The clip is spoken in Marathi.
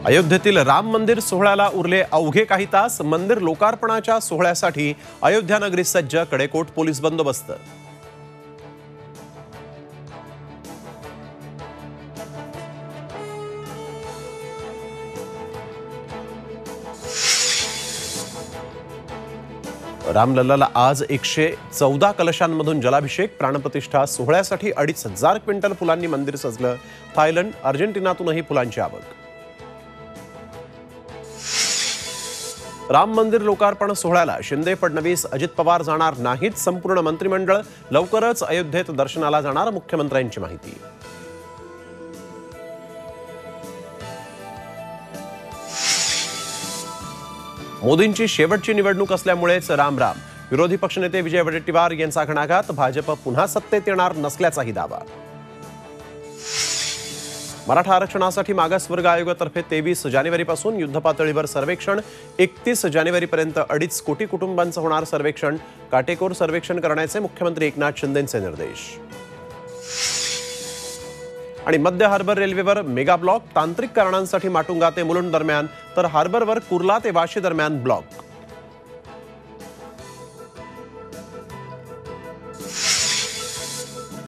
अयोध्येतील राम मंदिर सोहळ्याला उरले अवघे काही तास. मंदिर लोकार्पणाच्या सोहळ्यासाठी अयोध्या नगरी सज्ज. कडेकोट पोलीस बंदोबस्त. रामलल्लाला आज 114 कलशांमधून जलाभिषेक. प्राणप्रतिष्ठा सोहळ्यासाठी 2,500 क्विंटल फुलांनी मंदिर सजलं. थायलंड, अर्जेंटिनातूनही फुलांची आवक. राम मंदिर लोकार्पण सोहळ्याला शिंदे, फडणवीस, अजित पवार जाणार नाहीत. संपूर्ण मंत्रिमंडळ लवकरच अयोध्येत दर्शनाला जाणार. मुख्यमंत्र्यांची माहिती. मोदींची शेवटची निवडणूक असल्यामुळेच राम राम. विरोधी पक्षनेते विजय वडेट्टीवार यांचा घणाघात. भाजप पुन्हा सत्तेत येणार नसल्याचाही दावा. मराठा आरक्षणासाठी मागासवर्ग आयोगातर्फे 23 जानेवारीपासून युद्धपातळीवर सर्वेक्षण. 31 जानेवारीपर्यंत 2.5 कोटी कुटुंबांचं होणार सर्वेक्षण. काटेकोर सर्वेक्षण करण्याचे मुख्यमंत्री एकनाथ शिंदेंचे निर्देश. आणि मध्य हार्बर रेल्वेवर मेगा ब्लॉक. तांत्रिक कारणांसाठी माटुंगा ते मुलुंड दरम्यान तर हार्बरवर कुर्ला ते वाशी दरम्यान ब्लॉक.